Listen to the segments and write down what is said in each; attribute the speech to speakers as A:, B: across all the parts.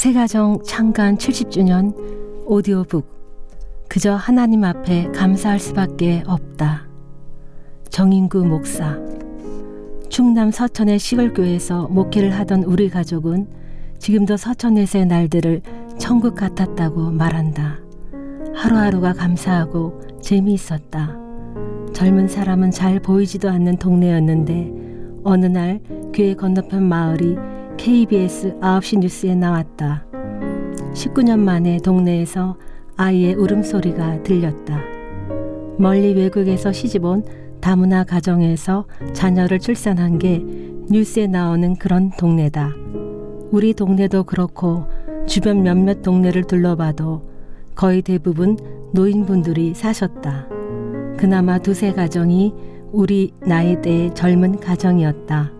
A: 새가정 창간 70주년 오디오북. 그저 하나님 앞에 감사할 수밖에 없다. 정인구 목사. 충남 서천의 시골교회에서 목회를 하던 우리 가족은 지금도 서천에서의 날들을 천국 같았다고 말한다. 하루하루가 감사하고 재미있었다. 젊은 사람은 잘 보이지도 않는 동네였는데 어느 날 교회 건너편 마을이 KBS 9시 뉴스에 나왔다. 19년 만에 동네에서 아이의 울음소리가 들렸다. 멀리 외국에서 시집온 다문화 가정에서 자녀를 출산한 게 뉴스에 나오는 그런 동네다. 우리 동네도 그렇고 주변 몇몇 동네를 둘러봐도 거의 대부분 노인분들이 사셨다. 그나마 두세 가정이 우리 나이대의 젊은 가정이었다.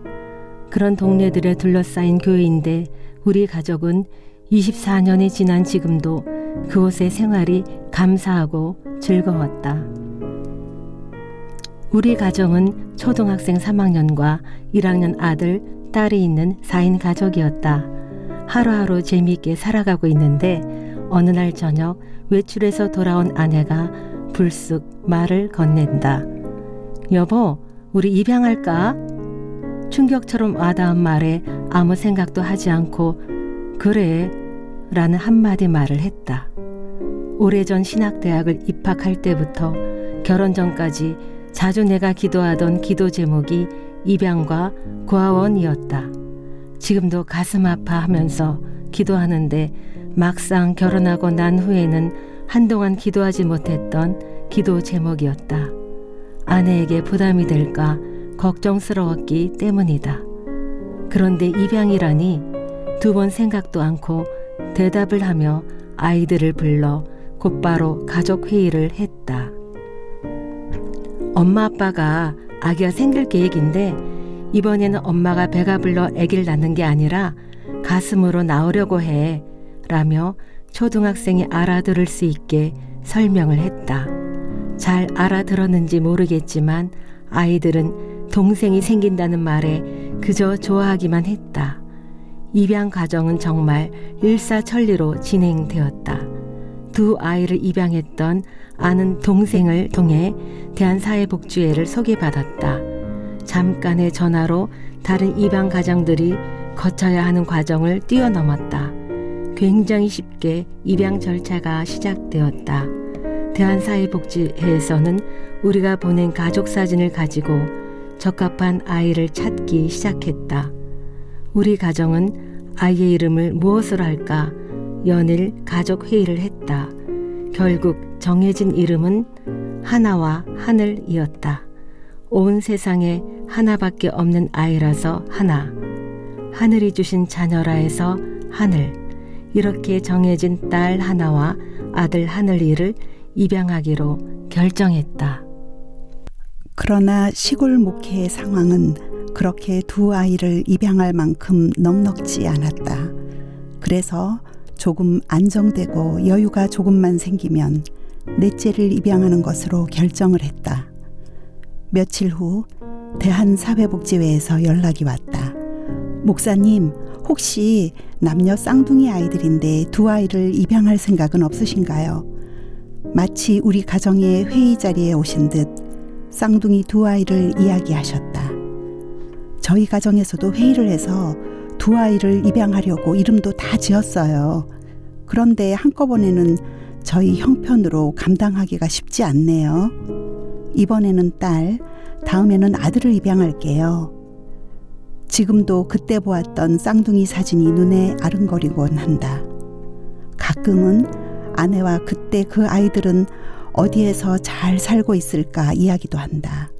A: 그런 동네들에 둘러싸인 교회인데 우리 가족은 24년이 지난 지금도 그곳의 생활이 감사하고 즐거웠다. 우리 가정은 초등학생 3학년과 1학년 아들, 딸이 있는 4인 가족이었다. 하루하루 재미있게 살아가고 있는데 어느 날 저녁 외출해서 돌아온 아내가 불쑥 말을 건넨다. 여보, 우리 입양할까? 충격처럼 와닿은 말에 아무 생각도 하지 않고 그래 라는 한마디 말을 했다. 오래전 신학대학을 입학할 때부터 결혼 전까지 자주 내가 기도하던 기도 제목이 입양과 고아원이었다. 지금도 가슴 아파하면서 기도하는데 막상 결혼하고 난 후에는 한동안 기도하지 못했던 기도 제목이었다. 아내에게 부담이 될까 걱정스러웠기 때문이다. 그런데 입양이라니 2번 생각도 않고 대답을 하며 아이들을 불러 곧바로 가족회의를 했다. 엄마 아빠가 아기가 생길 계획인데 이번에는 엄마가 배가 불러 아기를 낳는 게 아니라 가슴으로 낳으려고 해 라며 초등학생이 알아들을 수 있게 설명을 했다. 잘 알아들었는지 모르겠지만 아이들은 동생이 생긴다는 말에 그저 좋아하기만 했다. 입양 과정은 정말 일사천리로 진행되었다. 2 아이를 입양했던 아는 동생을 통해 대한사회복지회를 소개받았다. 잠깐의 전화로 다른 입양 가정들이 거쳐야 하는 과정을 뛰어넘었다. 굉장히 쉽게 입양 절차가 시작되었다. 대한사회복지회에서는 우리가 보낸 가족 사진을 가지고 적합한 아이를 찾기 시작했다. 우리 가정은 아이의 이름을 무엇으로 할까 연일 가족회의를 했다. 결국 정해진 이름은 하나와 하늘이었다. 온 세상에 하나밖에 없는 아이라서 하나, 하늘이 주신 자녀라 해서 하늘. 이렇게 정해진 딸 하나와 아들 하늘이를 입양하기로 결정했다.
B: 그러나 시골 목회의 상황은 그렇게 2 아이를 입양할 만큼 넉넉지 않았다. 그래서 조금 안정되고 여유가 조금만 생기면 넷째를 입양하는 것으로 결정을 했다. 며칠 후 대한사회복지회에서 연락이 왔다. 목사님, 혹시 남녀 쌍둥이 아이들인데 2 아이를 입양할 생각은 없으신가요? 마치 우리 가정의 회의 자리에 오신 듯 쌍둥이 2 아이를 이야기하셨다. 저희 가정에서도 회의를 해서 2 아이를 입양하려고 이름도 다 지었어요. 그런데 한꺼번에는 저희 형편으로 감당하기가 쉽지 않네요. 이번에는 딸, 다음에는 아들을 입양할게요. 지금도 그때 보았던 쌍둥이 사진이 눈에 아른거리곤 한다. 가끔은 아내와 그때 그 아이들은 어디에서 잘 살고 있을까 이야기도 한다.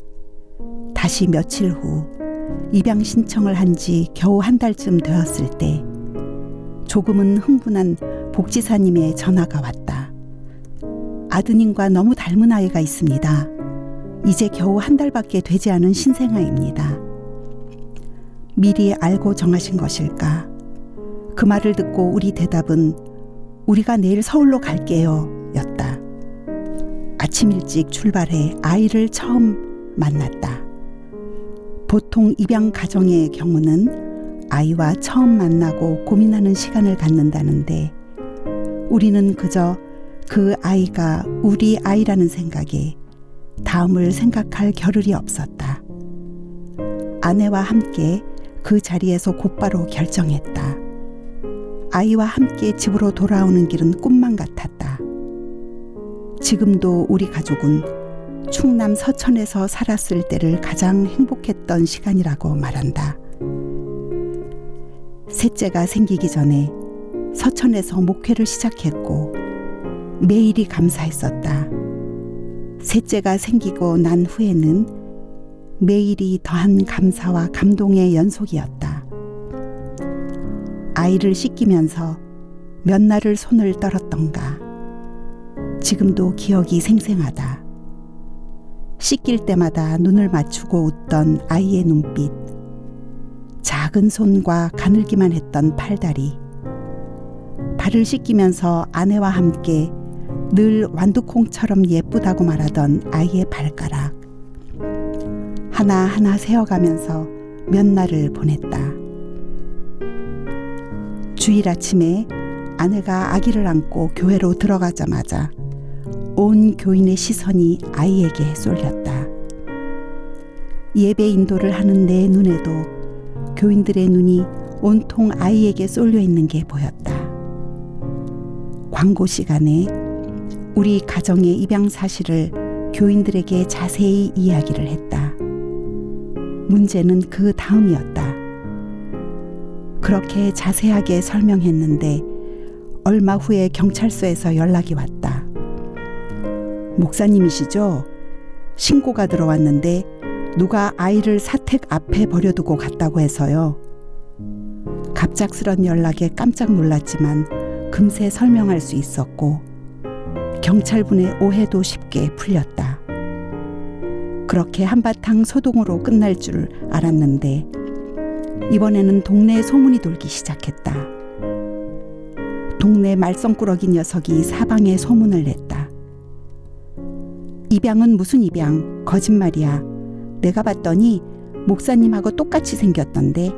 B: 다시 며칠 후 입양 신청을 한 지 겨우 1달쯤 되었을 때 조금은 흥분한 복지사님의 전화가 왔다. 아드님과 너무 닮은 아이가 있습니다. 이제 겨우 1달밖에 되지 않은 신생아입니다. 미리 알고 정하신 것일까? 그 말을 듣고 우리 대답은 우리가 내일 서울로 갈게요 였다. 아침 일찍 출발해 아이를 처음 만났다. 보통 입양 가정의 경우는 아이와 처음 만나고 고민하는 시간을 갖는다는데 우리는 그저 그 아이가 우리 아이라는 생각에 다음을 생각할 겨를이 없었다. 아내와 함께 그 자리에서 곧바로 결정했다. 아이와 함께 집으로 돌아오는 길은 꿈만 같았다. 지금도 우리 가족은 충남 서천에서 살았을 때를 가장 행복했던 시간이라고 말한다. 셋째가 생기기 전에 서천에서 목회를 시작했고 매일이 감사했었다. 셋째가 생기고 난 후에는 매일이 더한 감사와 감동의 연속이었다. 아이를 씻기면서 몇 날을 손을 떨었던가. 지금도 기억이 생생하다. 씻길 때마다 눈을 맞추고 웃던 아이의 눈빛, 작은 손과 가늘기만 했던 팔다리, 발을 씻기면서 아내와 함께 늘 완두콩처럼 예쁘다고 말하던 아이의 발가락, 하나하나 세어가면서 몇 날을 보냈다. 주일 아침에 아내가 아기를 안고 교회로 들어가자마자 온 교인의 시선이 아이에게 쏠렸다. 예배 인도를 하는 내 눈에도 교인들의 눈이 온통 아이에게 쏠려 있는 게 보였다. 광고 시간에 우리 가정의 입양 사실을 교인들에게 자세히 이야기를 했다. 문제는 그 다음이었다. 그렇게 자세하게 설명했는데 얼마 후에 경찰서에서 연락이 왔다. 목사님이시죠? 신고가 들어왔는데 누가 아이를 사택 앞에 버려두고 갔다고 해서요. 갑작스런 연락에 깜짝 놀랐지만 금세 설명할 수 있었고 경찰분의 오해도 쉽게 풀렸다. 그렇게 한바탕 소동으로 끝날 줄 알았는데 이번에는 동네에 소문이 돌기 시작했다. 동네 말썽꾸러기 녀석이 사방에 소문을 냈다. 입양은 무슨 입양? 거짓말이야. 내가 봤더니 목사님하고 똑같이 생겼던데.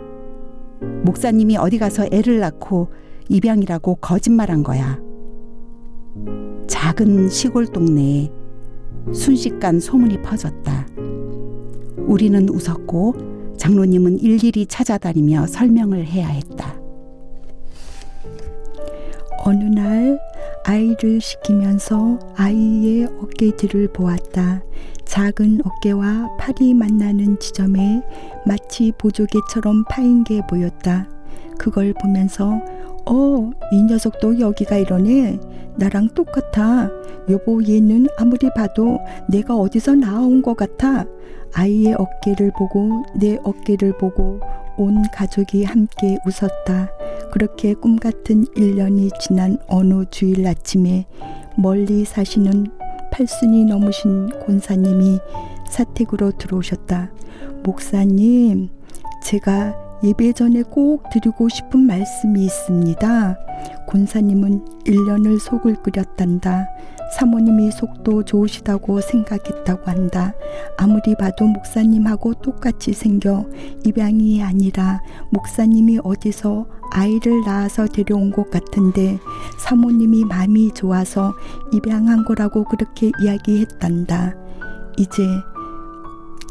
B: 목사님이 어디 가서 애를 낳고 입양이라고 거짓말한 거야. 작은 시골 동네에 순식간 소문이 퍼졌다. 우리는 웃었고 장로님은 일일이 찾아다니며 설명을 해야 했다.
C: 어느 날 아이를 씻기면서 아이의 어깨들을 보았다. 작은 어깨와 팔이 만나는 지점에 마치 보조개처럼 파인 게 보였다. 그걸 보면서 이 녀석도 여기가 이러네. 나랑 똑같아. 여보, 얘는 아무리 봐도 내가 어디서 나온 것 같아. 아이의 어깨를 보고 내 어깨를 보고 온 가족이 함께 웃었다. 그렇게 꿈같은 1년이 지난 어느 주일 아침에 멀리 사시는 80이 넘으신 권사님이 사택으로 들어오셨다. 목사님, 제가 예배 전에 꼭 드리고 싶은 말씀이 있습니다. 권사님은 1년을 속을 끓였단다. 사모님이 속도 좋으시다고 생각했다고 한다. 아무리 봐도 목사님하고 똑같이 생겨 입양이 아니라 목사님이 어디서 아이를 낳아서 데려온 것 같은데 사모님이 마음이 좋아서 입양한 거라고 그렇게 이야기했단다. 이제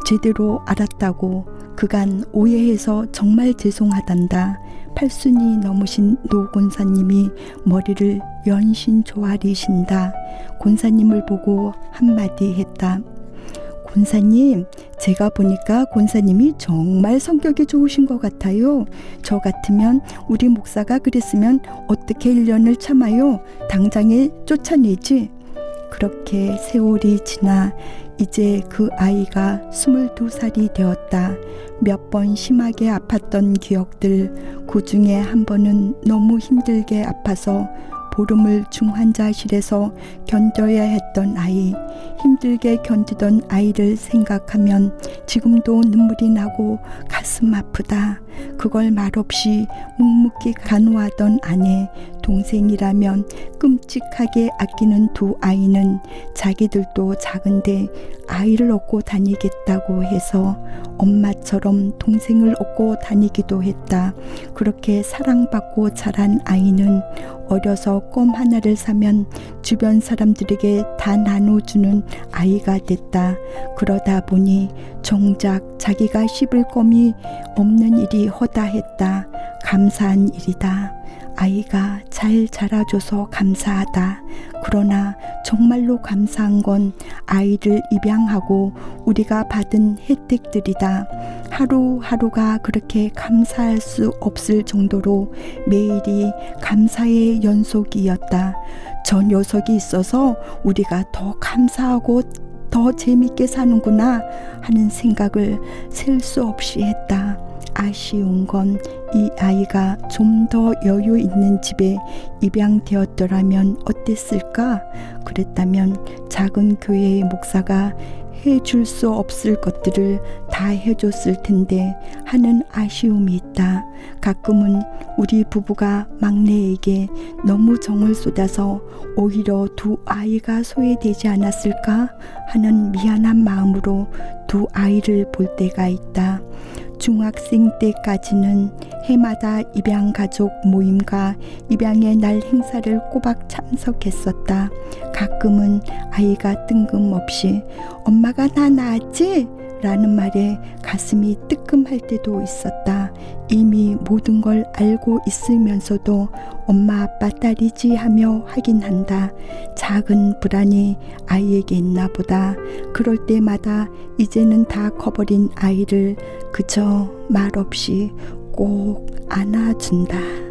C: 제대로 알았다고 그간 오해해서 정말 죄송하단다. 80이 넘으신 노 권사님이 머리를 연신 조아리신다. 권사님을 보고 한마디 했다. 권사님, 제가 보니까 권사님이 정말 성격이 좋으신 것 같아요. 저 같으면 우리 목사가 그랬으면 어떻게 1년을 참아요? 당장에 쫓아내지. 그렇게 세월이 지나 이제 그 아이가 22살이 되었다. 몇 번 심하게 아팠던 기억들, 그 중에 한 번은 너무 힘들게 아파서 보름을 중환자실에서 견뎌야 했던 아이. 힘들게 견디던 아이를 생각하면 지금도 눈물이 나고 가슴 아프다. 그걸 말없이 묵묵히 간호하던 아내, 동생이라면 끔찍하게 아끼는 두 아이는 자기들도 작은데 아이를 얻고 다니겠다고 해서 엄마처럼 동생을 얻고 다니기도 했다. 그렇게 사랑받고 자란 아이는 어려서 껌 하나를 사면 주변 사람들에게 다 나눠주는 아이가 됐다. 그러다 보니 정작 자기가 씹을 껌이 없는 일이 허다했다. 감사한 일이다. 아이가 잘 자라줘서 감사하다. 그러나 정말로 감사한 건 아이를 입양하고 우리가 받은 혜택들이다. 하루하루가 그렇게 감사할 수 없을 정도로 매일이 감사의 연속이었다. 저 녀석이 있어서 우리가 더 감사하고 더 재밌게 사는구나 하는 생각을 셀 수 없이 했다. 아쉬운 건 이 아이가 좀 더 여유 있는 집에 입양되었더라면 어땠을까? 그랬다면 작은 교회의 목사가 해줄 수 없을 것들을 다 해줬을 텐데 하는 아쉬움이 있다. 가끔은 우리 부부가 막내에게 너무 정을 쏟아서 오히려 두 아이가 소외되지 않았을까 하는 미안한 마음으로 두 아이를 볼 때가 있다. 중학생 때까지는 해마다 입양가족 모임과 입양의 날 행사를 꼬박 참석했었다. 가끔은 아이가 뜬금없이 엄마가 나 낳았지? 라는 말에 가슴이 뜨끔할 때도 있었다. 이미 모든 걸 알고 있으면서도 엄마 아빠 딸이지 하며 확인한다. 작은 불안이 아이에게 있나 보다. 그럴 때마다 이제는 다 커버린 아이를 그저 말없이 꼭 안아준다.